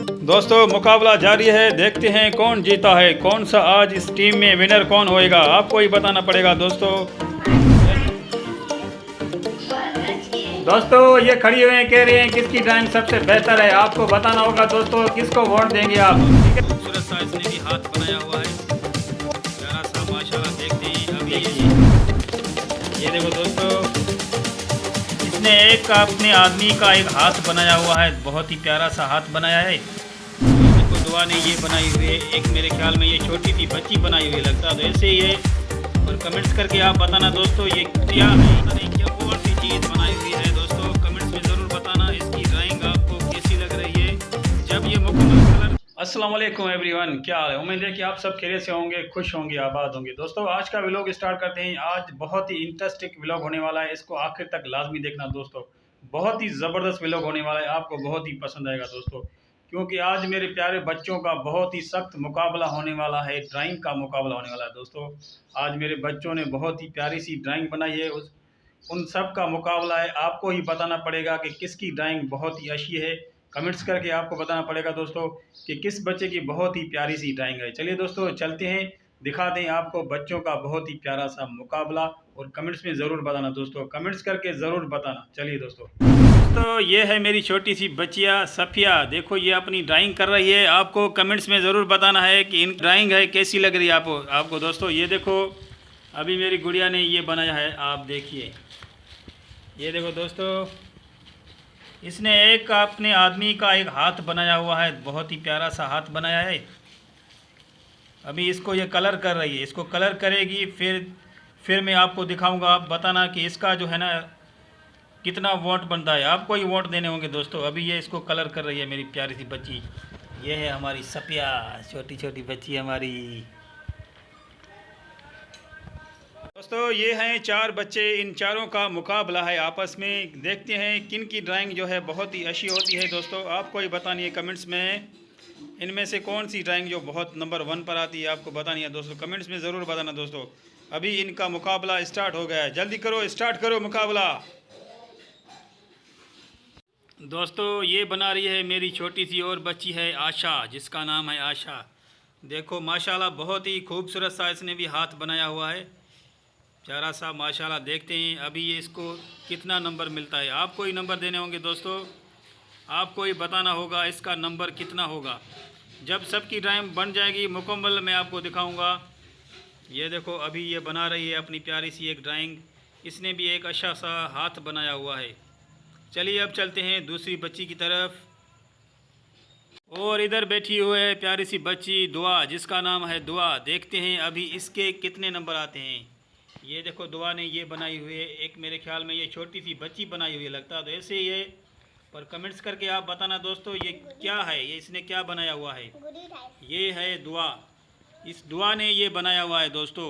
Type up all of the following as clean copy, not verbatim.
दोस्तों मुकाबला जारी है, देखते हैं कौन जीता है, कौन सा आज इस टीम में विनर कौन होएगा, आपको ही बताना पड़ेगा दोस्तों। दोस्तों ये खड़ी हुए हैं, कह रहे हैं किसकी ड्राइंग सबसे बेहतर है, आपको बताना होगा दोस्तों, किसको वोट देंगे आप। ठीक है, खूबसूरत सा इसने भी हाथ बनाया हुआ है, प्यारा सा माशाल्लाह। देखते हैं अभी ये देखो दोस्तों, इसने एक अपने आदमी का एक हाथ बनाया हुआ है, बहुत ही प्यारा सा हाथ बनाया है। देखो दुआ ने ये बनाई हुई है, एक मेरे ख्याल में ये छोटी सी बच्ची बनाई हुई लगता है, तो ऐसे ही है। और कमेंट्स करके आप बताना दोस्तों ये क्या है, पता नहीं क्या और सी चीज़ बनाई हुई है दोस्तों, कमेंट्स में ज़रूर बताना इसकी ड्राइंग आपको कैसी लग रही है जब ये मुकम्मल कलर। अस्सलाम वालेकुम एवरीवन, क्या हाल है? उम्मीद है कि आप सब खैरियत से होंगे, खुश होंगे, आबाद होंगे। दोस्तों आज का व्लॉग स्टार्ट करते हैं। आज बहुत ही इंटरेस्टिंग व्लॉग होने वाला है, इसको आखिर तक लाजमी देखना दोस्तों। बहुत ही ज़बरदस्त व्लॉग होने वाला है, आपको बहुत ही पसंद आएगा दोस्तों, क्योंकि आज मेरे प्यारे बच्चों का बहुत ही सख्त मुकाबला होने वाला है, ड्राइंग का मुकाबला होने वाला है दोस्तों। आज मेरे बच्चों ने बहुत ही प्यारी सी ड्राइंग बनाई है, उन सब का मुकाबला है। आपको ही बताना पड़ेगा कि किसकी ड्राइंग बहुत ही अच्छी है, कमेंट्स करके आपको बताना पड़ेगा दोस्तों कि किस बच्चे की बहुत ही प्यारी सी ड्राइंग है। चलिए दोस्तों चलते हैं, दिखा दें आपको बच्चों का बहुत ही प्यारा सा मुकाबला, और कमेंट्स में ज़रूर बताना दोस्तों, कमेंट्स करके ज़रूर बताना। चलिए दोस्तों, तो ये है मेरी छोटी सी बच्चिया सफ़िया, देखो ये अपनी ड्राइंग कर रही है। आपको कमेंट्स में ज़रूर बताना है कि इन ड्राइंग है कैसी लग रही है आपको दोस्तों। ये देखो अभी मेरी गुड़िया ने ये बनाया है, आप देखिए, ये देखो दोस्तों, इसने एक अपने आदमी का एक हाथ बनाया हुआ है, बहुत ही प्यारा सा हाथ बनाया है। अभी इसको ये कलर कर रही है, इसको कलर करेगी, फिर मैं आपको दिखाऊंगा। आप बताना कि इसका जो है ना कितना वोट बनता है, आपको ही वोट देने होंगे दोस्तों। अभी ये इसको कलर कर रही है मेरी प्यारी सी बच्ची, ये है हमारी सपिया, छोटी छोटी बच्ची हमारी। दोस्तों ये हैं चार बच्चे, इन चारों का मुकाबला है आपस में, देखते हैं किन की ड्राइंग जो है बहुत ही अच्छी होती है दोस्तों। आपको ही बतानी है कमेंट्स में इनमें से कौन सी ड्राइंग जो बहुत नंबर 1 पर आती है, आपको बतानी है दोस्तों, कमेंट्स में ज़रूर बताना दोस्तों। अभी इनका मुकाबला स्टार्ट हो गया है, जल्दी करो, स्टार्ट करो मुकाबला। दोस्तों ये बना रही है मेरी छोटी सी और बच्ची है आशा, जिसका नाम है आशा। देखो माशाल्लाह बहुत ही खूबसूरत सा इसने भी हाथ बनाया हुआ है, प्यारा सा माशाल्लाह। देखते हैं अभी ये इसको कितना नंबर मिलता है, आपको ही नंबर देने होंगे दोस्तों, आपको ही बताना होगा इसका नंबर कितना होगा। जब सबकी ड्राइंग बन जाएगी मुकम्मल मैं आपको दिखाऊंगा। ये देखो अभी ये बना रही है अपनी प्यारी सी एक ड्राइंग, इसने भी एक अच्छा सा हाथ बनाया हुआ है। चलिए अब चलते हैं दूसरी बच्ची की तरफ, और इधर बैठी हुई है प्यारी सी बच्ची दुआ, जिसका नाम है दुआ। देखते हैं अभी इसके कितने नंबर आते हैं। ये देखो दुआ ने ये बनाई हुई है, एक मेरे ख्याल में ये छोटी सी बच्ची बनाई हुई है लगता है, तो ऐसे ही है। पर कमेंट्स करके आप बताना दोस्तों ये क्या है, ये इसने क्या बनाया हुआ है। ये है दुआ, इस दुआ ने ये बनाया हुआ है दोस्तों।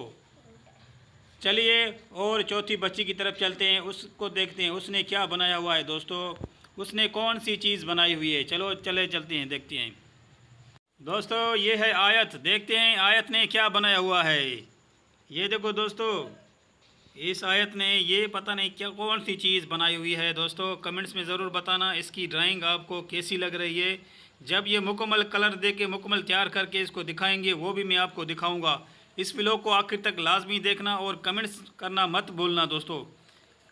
चलिए और चौथी बच्ची की तरफ चलते हैं, उसको देखते हैं उसने क्या बनाया हुआ है दोस्तों, उसने कौन सी चीज़ बनाई हुई है। चलो चलते हैं, देखते हैं दोस्तों। ये है आयत, देखते हैं आयत ने क्या बनाया हुआ है। ये देखो दोस्तों, इस आयत ने ये पता नहीं क्या कौन सी चीज़ बनाई हुई है दोस्तों, कमेंट्स में ज़रूर बताना इसकी ड्राइंग आपको कैसी लग रही है। जब ये मुकम्मल कलर दे के मुकम्मल तैयार करके इसको दिखाएंगे, वो भी मैं आपको दिखाऊंगा। इस व्लॉग को आखिर तक लाजमी देखना और कमेंट्स करना मत भूलना दोस्तों।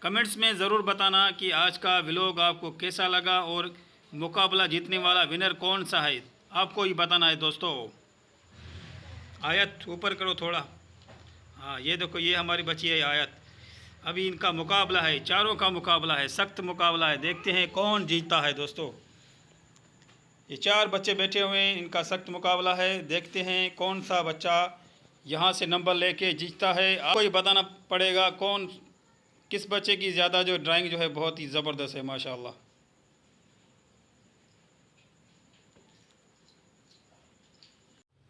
कमेंट्स में ज़रूर बताना कि आज का व्लॉग आपको कैसा लगा, और मुकाबला जीतने वाला विनर कौन सा है, आपको ही बताना है दोस्तों। आयत ऊपर करो थोड़ा, हाँ ये देखो ये हमारी बच्ची है आयत। अभी इनका मुकाबला है, चारों का मुकाबला है, सख्त मुकाबला है, देखते हैं कौन जीतता है दोस्तों। ये चार बच्चे बैठे हुए हैं, इनका सख्त मुकाबला है, देखते हैं कौन सा बच्चा यहाँ से नंबर लेके जीतता है। आपको ही बताना पड़ेगा कौन किस बच्चे की ज़्यादा जो ड्राइंग जो है बहुत ही ज़बरदस्त है माशाल्लाह।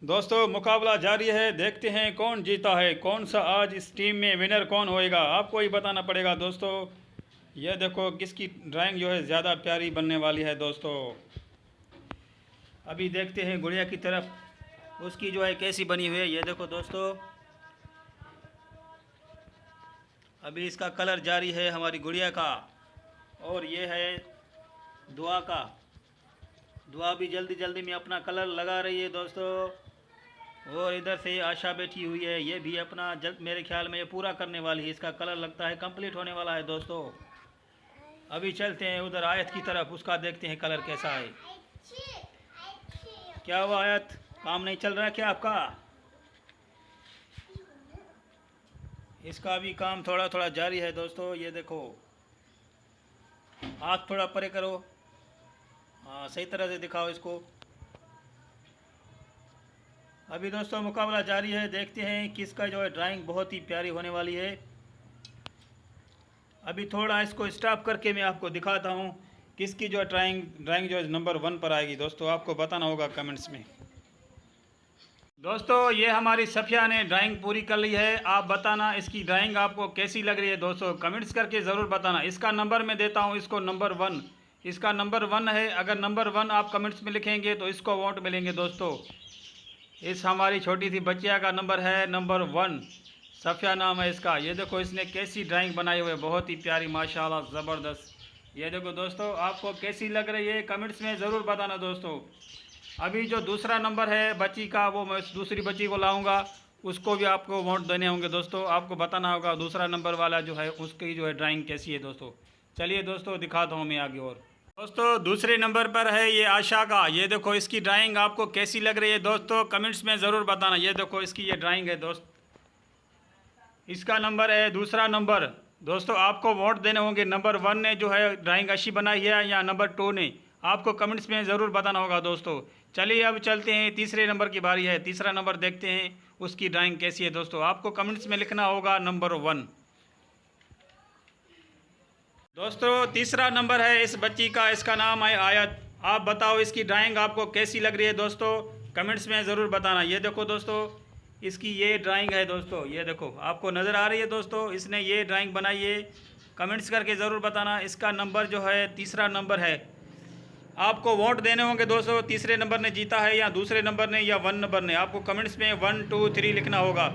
दोस्तों मुकाबला जारी है, देखते हैं कौन जीता है, कौन सा आज इस टीम में विनर कौन होएगा, आपको ही बताना पड़ेगा दोस्तों। ये देखो किसकी ड्राइंग जो है ज़्यादा प्यारी बनने वाली है दोस्तों। अभी देखते हैं गुड़िया की तरफ, उसकी जो है कैसी बनी हुई है। ये देखो दोस्तों अभी इसका कलर जारी है हमारी गुड़िया का, और ये है दुआ का। दुआ भी जल्दी जल्दी में अपना कलर लगा रही है दोस्तों। और इधर से आशा बैठी हुई है, ये भी अपना जल्द मेरे ख्याल में ये पूरा करने वाली है। इसका कलर लगता है कंप्लीट होने वाला है दोस्तों। अभी चलते हैं उधर आयत की तरफ, उसका देखते हैं कलर कैसा है। क्या हुआ आयत, काम नहीं चल रहा क्या आपका? इसका भी काम थोड़ा थोड़ा जारी है दोस्तों। ये देखो, हाथ थोड़ा परे करो, हाँ सही तरह से दिखाओ इसको। अभी दोस्तों मुकाबला जारी है, देखते हैं किसका जो है ड्राइंग बहुत ही प्यारी होने वाली है। अभी थोड़ा इसको स्टॉप करके मैं आपको दिखाता हूँ किसकी जो ड्राइंग जो है नंबर 1 पर आएगी दोस्तों। आपको बताना होगा कमेंट्स में। दोस्तों ये हमारी सफिया ने ड्राइंग पूरी कर ली है। आप बताना इसकी ड्राइंग आपको कैसी लग रही है दोस्तों, कमेंट्स करके ज़रूर बताना। इसका नंबर मैं देता हूँ इसको नंबर 1, इसका नंबर 1 है। अगर नंबर 1 आप कमेंट्स में लिखेंगे तो इसको वोट मिलेंगे दोस्तों। इस हमारी छोटी सी बच्चिया का नंबर है नंबर 1, सफिया नाम है इसका। ये देखो इसने कैसी ड्राइंग बनाई हुई है, बहुत ही प्यारी माशाल्लाह ज़बरदस्त। ये देखो दोस्तों आपको कैसी लग रही है कमेंट्स में ज़रूर बताना दोस्तों। अभी जो दूसरा नंबर है बच्ची का, वो मैं दूसरी बच्ची को लाऊंगा, उसको भी आपको वोट देने होंगे दोस्तों। आपको बताना होगा दूसरा नंबर वाला जो है उसकी जो है ड्राइंग कैसी है दोस्तों। चलिए दोस्तों दिखाता हूँ मैं आगे। और दोस्तों दूसरे नंबर पर है ये आशा का। ये देखो इसकी ड्राइंग आपको कैसी लग रही है दोस्तों, कमेंट्स में ज़रूर बताना। ये देखो इसकी ये ड्राइंग है दोस्त, इसका नंबर है दूसरा नंबर। दोस्तों आपको वोट देने होंगे, नंबर 1 ने जो है ड्राइंग अच्छी बनाई है या नंबर 2 ने, आपको कमेंट्स में ज़रूर बताना होगा दोस्तों। चलिए अब चलते हैं, तीसरे नंबर की बारी है। तीसरा नंबर देखते हैं उसकी ड्राइंग कैसी है दोस्तों। आपको कमेंट्स में लिखना होगा नंबर 1। दोस्तों तीसरा नंबर है इस बच्ची का, इसका नाम है आयत। आप बताओ इसकी ड्राइंग आपको कैसी लग रही है दोस्तों, कमेंट्स में ज़रूर बताना। ये देखो दोस्तों इसकी ये ड्राइंग है दोस्तों, ये देखो आपको नज़र आ रही है दोस्तों, इसने ये ड्राइंग बनाई है। कमेंट्स करके ज़रूर बताना। इसका नंबर जो है तीसरा नंबर है। आपको वोट देने होंगे दोस्तों, तीसरे नंबर ने जीता है या दूसरे नंबर ने या 1 नंबर ने। आपको कमेंट्स में 1 2 3 लिखना होगा।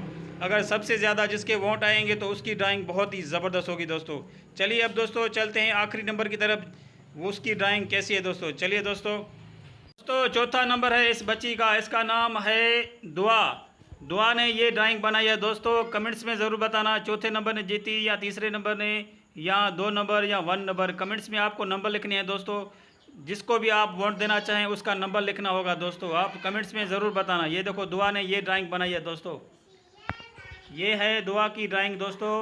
अगर सबसे ज़्यादा जिसके वोट आएंगे तो उसकी ड्राइंग बहुत ही ज़बरदस्त होगी दोस्तों। चलिए अब दोस्तों चलते हैं आखिरी नंबर की तरफ, वो उसकी ड्राइंग कैसी है दोस्तों। चलिए दोस्तों चौथा नंबर है इस बच्ची का, इसका नाम है दुआ। दुआ ने ये ड्राइंग बनाई है दोस्तों। कमेंट्स में ज़रूर बताना चौथे नंबर ने जीती या तीसरे नंबर ने या 2 नंबर या 1 नंबर। कमेंट्स में आपको नंबर लिखने हैं दोस्तों। जिसको भी आप वोट देना चाहें उसका नंबर लिखना होगा दोस्तों। आप कमेंट्स में ज़रूर बताना। ये देखो दुआ ने ये ड्राइंग बनाई है दोस्तों, ये है दुआ की ड्राइंग दोस्तों।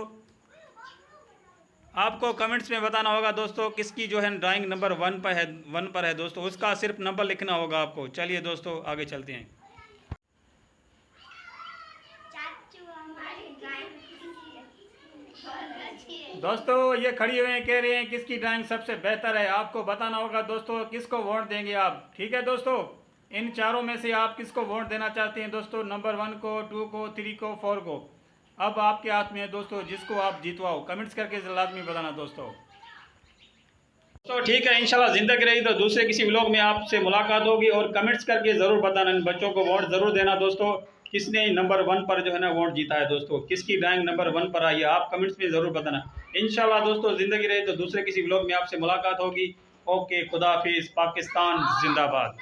आपको कमेंट्स में बताना होगा दोस्तों किसकी जो है ड्राइंग नंबर 1 पर है दोस्तों, उसका सिर्फ नंबर लिखना होगा आपको। चलिए दोस्तों आगे चलते हैं। दोस्तों ये खड़ी हुए कह रहे हैं किसकी ड्राइंग सबसे बेहतर है। आपको बताना होगा दोस्तों किसको वोट देंगे आप। ठीक है दोस्तों, इन चारों में से आप किसको वोट देना चाहते हैं दोस्तों, नंबर 1 को, 2 को, 3 को, 4 को। अब आपके हाथ में है दोस्तों, जिसको आप जीतवाओ। कमेंट्स करके लाजमी बताना दोस्तों। तो ठीक है, इंशाल्लाह ज़िंदगी रही तो दूसरे किसी व्लॉग में आपसे मुलाकात होगी। और कमेंट्स करके ज़रूर बताना, इन बच्चों को वोट ज़रूर देना दोस्तों। किसने नंबर 1 पर जो है ना वोट जीता है दोस्तों, किसकी ड्राइंग नंबर 1 पर आई है, आप कमेंट्स में ज़रूर बताना। इंशाल्लाह दोस्तों ज़िंदगी रही तो दूसरे किसी व्लॉग में आपसे मुलाकात होगी। ओके, खुदा हाफिज़, पाकिस्तान जिंदाबाद।